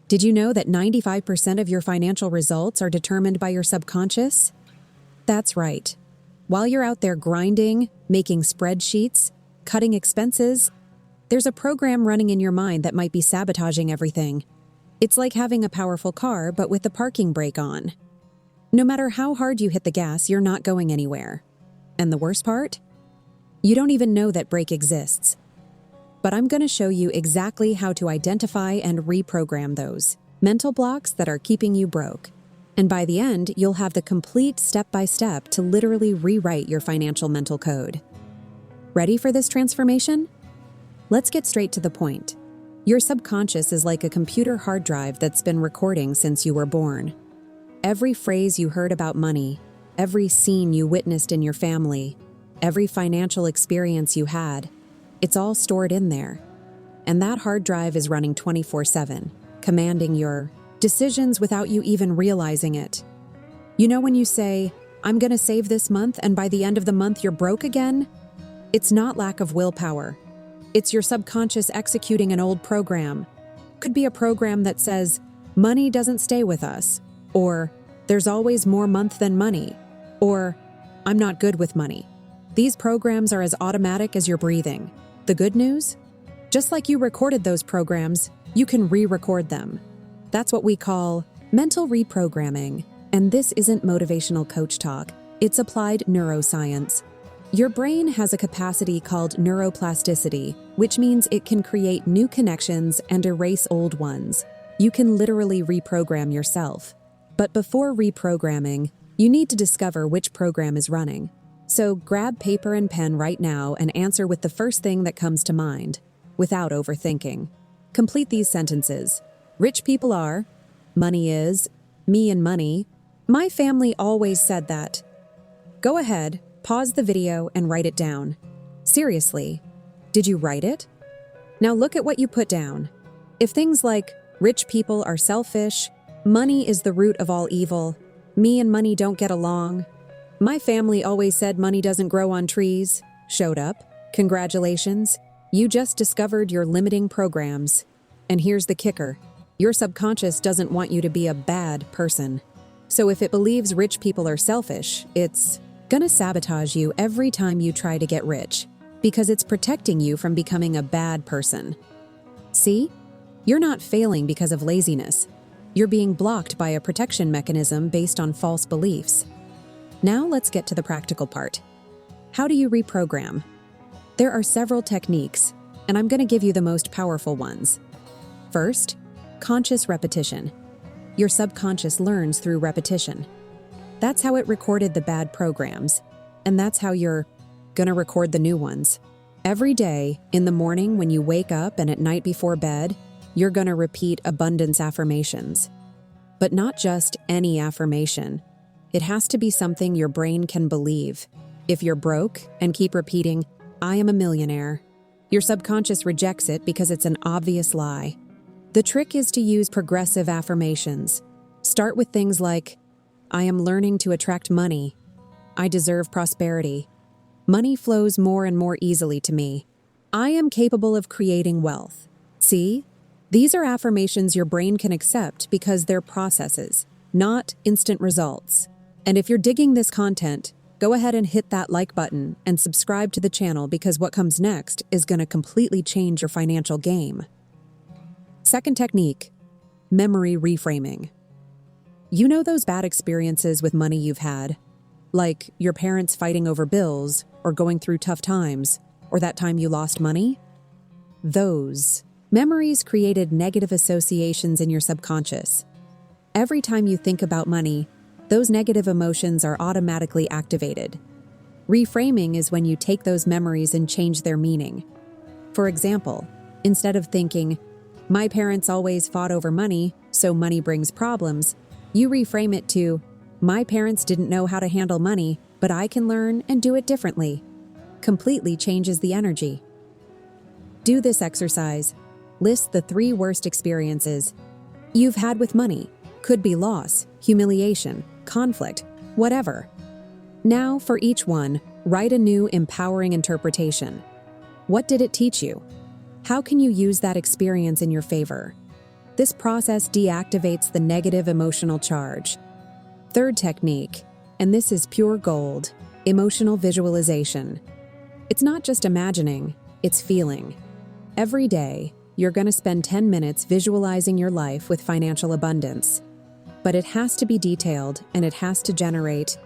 Did you know that 95% of your financial results are determined by your subconscious? That's right. While you're out there grinding, making spreadsheets, cutting expenses, there's a program running in your mind that might be sabotaging everything. It's like having a powerful car, but with the parking brake on. No matter how hard you hit the gas, you're not going anywhere. And the worst part? You don't even know that brake exists. But I'm going to show you exactly how to identify and reprogram those mental blocks that are keeping you broke. And by the end, you'll have the complete step-by-step to literally rewrite your financial mental code. Ready for this transformation? Let's get straight to the point. Your subconscious is like a computer hard drive that's been recording since you were born. Every phrase you heard about money, every scene you witnessed in your family, every financial experience you had, it's all stored in there. And that hard drive is running 24/7, commanding your decisions without you even realizing it. You know when you say, "I'm going to save this month," and by the end of the month you're broke again? It's not lack of willpower. It's your subconscious executing an old program. Could be a program that says, "Money doesn't stay with us," or "There's always more month than money," or "I'm not good with money." These programs are as automatic as your breathing. The good news? Just like you recorded those programs, you can re-record them. That's what we call mental reprogramming. And this isn't motivational coach talk. It's applied neuroscience. Your brain has a capacity called neuroplasticity, which means it can create new connections and erase old ones. You can literally reprogram yourself. But before reprogramming, you need to discover which program is running. So grab paper and pen right now and answer with the first thing that comes to mind, without overthinking. Complete these sentences. Rich people are, money is, me and money, my family always said that. Go ahead, pause the video and write it down. Seriously, did you write it? Now look at what you put down. If things like, rich people are selfish, money is the root of all evil, me and money don't get along, my family always said money doesn't grow on trees, showed up, congratulations, you just discovered your limiting programs. And here's the kicker. Your subconscious doesn't want you to be a bad person. So if it believes rich people are selfish, it's gonna sabotage you every time you try to get rich, because it's protecting you from becoming a bad person. See? You're not failing because of laziness. You're being blocked by a protection mechanism based on false beliefs. Now let's get to the practical part. How do you reprogram? There are several techniques, and I'm going to give you the most powerful ones. First, conscious repetition. Your subconscious learns through repetition. That's how it recorded the bad programs, and that's how you're going to record the new ones. Every day, in the morning when you wake up and at night before bed, you're going to repeat abundance affirmations. But not just any affirmation. It has to be something your brain can believe. If you're broke and keep repeating, "I am a millionaire," your subconscious rejects it because it's an obvious lie. The trick is to use progressive affirmations. Start with things like, "I am learning to attract money. I deserve prosperity. Money flows more and more easily to me. I am capable of creating wealth." See? These are affirmations your brain can accept because they're processes, not instant results. And if you're digging this content, go ahead and hit that like button and subscribe to the channel because what comes next is going to completely change your financial game. Second technique, memory reframing. You know those bad experiences with money you've had? Like your parents fighting over bills, or going through tough times, or that time you lost money? Those memories created negative associations in your subconscious. Every time you think about money, those negative emotions are automatically activated. Reframing is when you take those memories and change their meaning. For example, instead of thinking, "My parents always fought over money, so money brings problems," you reframe it to, "My parents didn't know how to handle money, but I can learn and do it differently." Completely changes the energy. Do this exercise. List the 3 worst experiences you've had with money. Could be loss, humiliation, conflict, whatever. Now, for each one, write a new empowering interpretation. What did it teach you? How can you use that experience in your favor? This process deactivates the negative emotional charge. Third technique, and this is pure gold, emotional visualization. It's not just imagining, it's feeling. Every day, you're going to spend 10 minutes visualizing your life with financial abundance. But it has to be detailed and it has to generate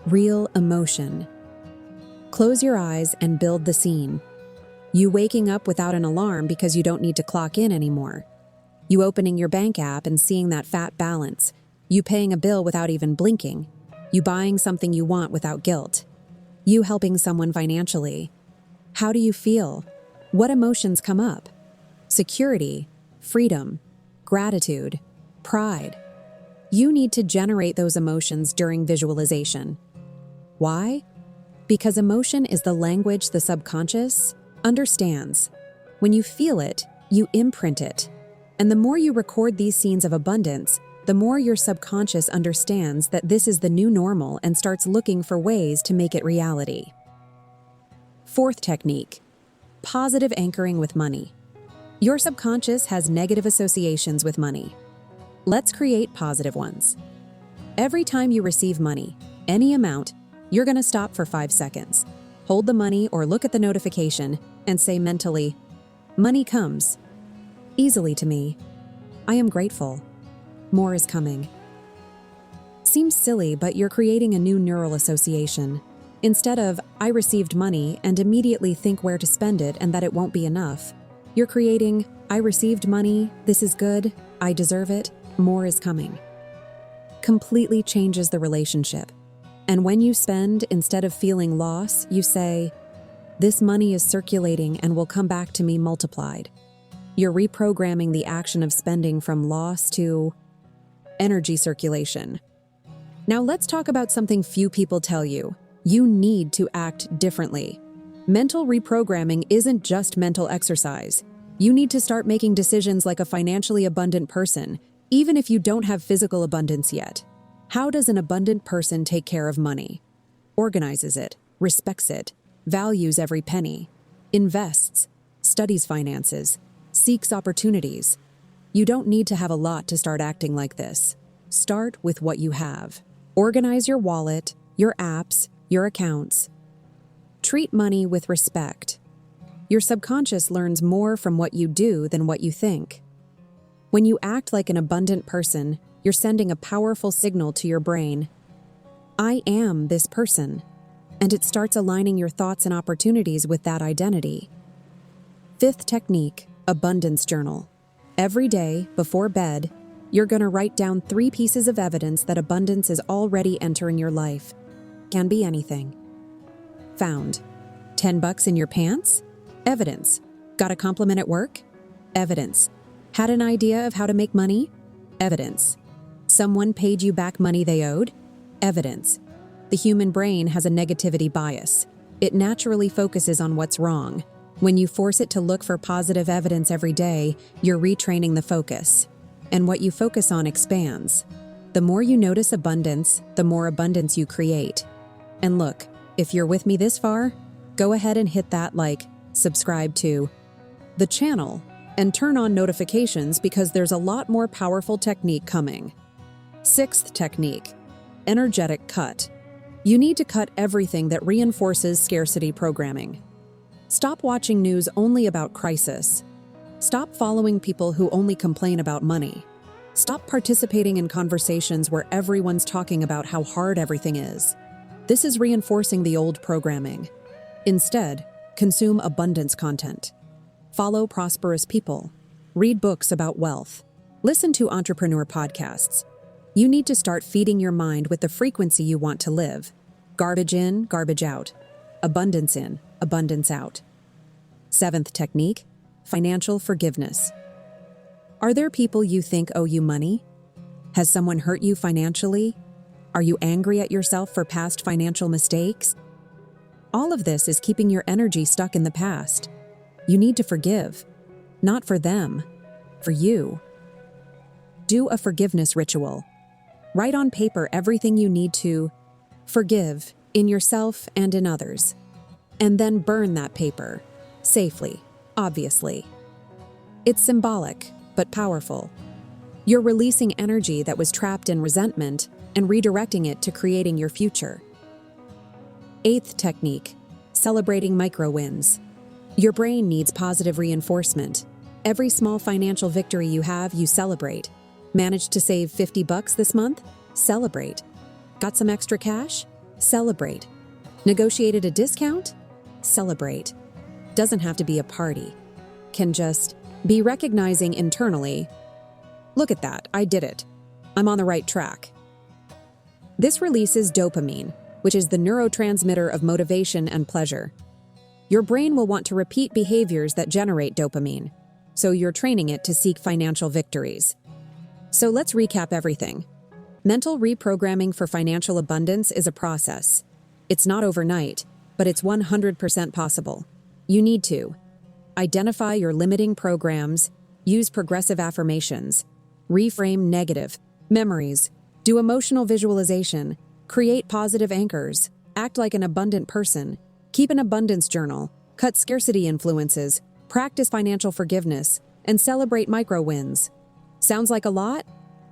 real emotion. Close your eyes and build the scene. You waking up without an alarm because you don't need to clock in anymore. You opening your bank app and seeing that fat balance. You paying a bill without even blinking. You buying something you want without guilt. You helping someone financially. How do you feel? What emotions come up? Security, freedom, gratitude, pride. You need to generate those emotions during visualization. Why? Because emotion is the language the subconscious understands. When you feel it, you imprint it. And the more you record these scenes of abundance, the more your subconscious understands that this is the new normal and starts looking for ways to make it reality. Fourth technique, positive anchoring with money. Your subconscious has negative associations with money. Let's create positive ones. Every time you receive money, any amount, you're going to stop for 5 seconds. Hold the money or look at the notification and say mentally, "Money comes easily to me. I am grateful. More is coming." Seems silly, but you're creating a new neural association. Instead of, "I received money," and immediately think where to spend it and that it won't be enough, you're creating, "I received money, this is good, I deserve it, more is coming." Completely changes the relationship. And when you spend, instead of feeling loss, you say, "This money is circulating and will come back to me multiplied." You're reprogramming the action of spending from loss to energy circulation. Now let's talk about something few people tell you. You need to act differently. Mental reprogramming isn't just mental exercise. You need to start making decisions like a financially abundant person, even if you don't have physical abundance yet. How does an abundant person take care of money? Organizes it, respects it, values every penny, invests, studies finances, seeks opportunities. You don't need to have a lot to start acting like this. Start with what you have. Organize your wallet, your apps, your accounts. Treat money with respect. Your subconscious learns more from what you do than what you think. When you act like an abundant person, you're sending a powerful signal to your brain. "I am this person." And it starts aligning your thoughts and opportunities with that identity. Fifth technique, abundance journal. Every day, before bed, you're going to write down 3 pieces of evidence that abundance is already entering your life. Can be anything. Found. $10 in your pants? Evidence. Got a compliment at work? Evidence. Had an idea of how to make money? Evidence. Someone paid you back money they owed? Evidence. The human brain has a negativity bias. It naturally focuses on what's wrong. When you force it to look for positive evidence every day, you're retraining the focus. And what you focus on expands. The more you notice abundance, the more abundance you create. And look, if you're with me this far, go ahead and hit that subscribe to the channel, and turn on notifications because there's a lot more powerful technique coming. Sixth technique, energetic cut. You need to cut everything that reinforces scarcity programming. Stop watching news only about crisis. Stop following people who only complain about money. Stop participating in conversations where everyone's talking about how hard everything is. This is reinforcing the old programming. Instead, consume abundance content. Follow prosperous people. Read books about wealth. Listen to entrepreneur podcasts. You need to start feeding your mind with the frequency you want to live. Garbage in, garbage out. Abundance in, abundance out. Seventh technique, financial forgiveness. Are there people you think owe you money? Has someone hurt you financially? Are you angry at yourself for past financial mistakes? All of this is keeping your energy stuck in the past. You need to forgive. Not for them, for you. Do a forgiveness ritual. Write on paper everything you need to forgive in yourself and in others. And then burn that paper. Safely, obviously. It's symbolic, but powerful. You're releasing energy that was trapped in resentment and redirecting it to creating your future. 8th technique, celebrating micro wins. Your brain needs positive reinforcement. Every small financial victory you have, you celebrate. Managed to save $50 this month? Celebrate. Got some extra cash? Celebrate. Negotiated a discount? Celebrate. Doesn't have to be a party. Can just be recognizing internally, look at that, I did it. I'm on the right track. This releases dopamine, which is the neurotransmitter of motivation and pleasure. Your brain will want to repeat behaviors that generate dopamine, so you're training it to seek financial victories. So let's recap everything. Mental reprogramming for financial abundance is a process. It's not overnight, but it's 100% possible. You need to identify your limiting programs, use progressive affirmations, reframe negative memories, do emotional visualization, create positive anchors, act like an abundant person, keep an abundance journal, cut scarcity influences, practice financial forgiveness, and celebrate micro wins. Sounds like a lot?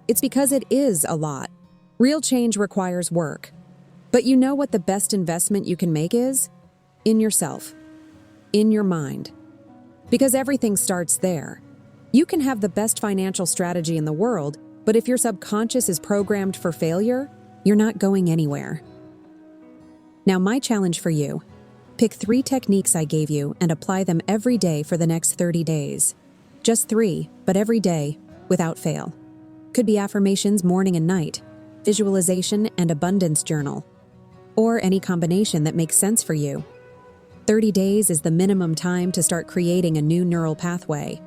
It's because it is a lot. Real change requires work. But you know what the best investment you can make is? In yourself. In your mind. Because everything starts there. You can have the best financial strategy in the world, but if your subconscious is programmed for failure, you're not going anywhere. Now, my challenge for you: pick 3 techniques I gave you and apply them every day for the next 30 days. Just 3, but every day, without fail. Could be affirmations morning and night, visualization and abundance journal, or any combination that makes sense for you. 30 days is the minimum time to start creating a new neural pathway.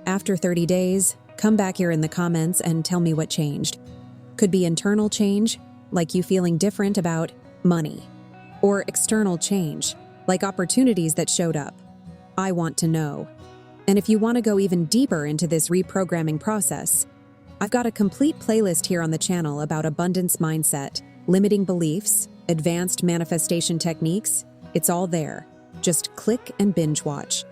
After 30 days, come back here in the comments and tell me what changed. Could be internal change, like you feeling different about money, or external change, like opportunities that showed up. I want to know. And if you want to go even deeper into this reprogramming process, I've got a complete playlist here on the channel about abundance mindset, limiting beliefs, advanced manifestation techniques. It's all there. Just click and binge watch.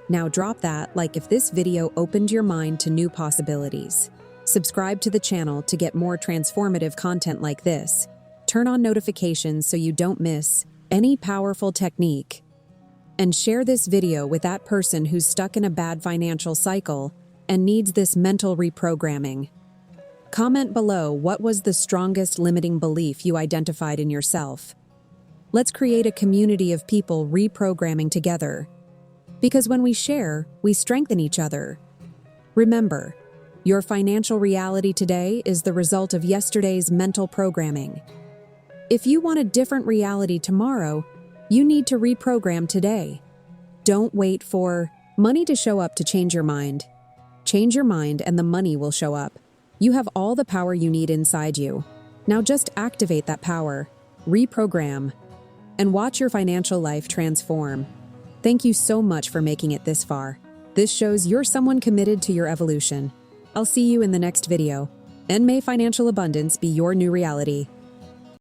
Now drop that like if this video opened your mind to new possibilities. Subscribe to the channel to get more transformative content like this. Turn on notifications so you don't miss any powerful technique. And share this video with that person who's stuck in a bad financial cycle and needs this mental reprogramming. Comment below what was the strongest limiting belief you identified in yourself. Let's create a community of people reprogramming together. Because when we share, we strengthen each other. Remember, your financial reality today is the result of yesterday's mental programming. If you want a different reality tomorrow, you need to reprogram today. Don't wait for money to show up to change your mind. Change your mind and the money will show up. You have all the power you need inside you. Now just activate that power, reprogram, and watch your financial life transform. Thank you so much for making it this far. This shows you're someone committed to your evolution. I'll see you in the next video, and may financial abundance be your new reality.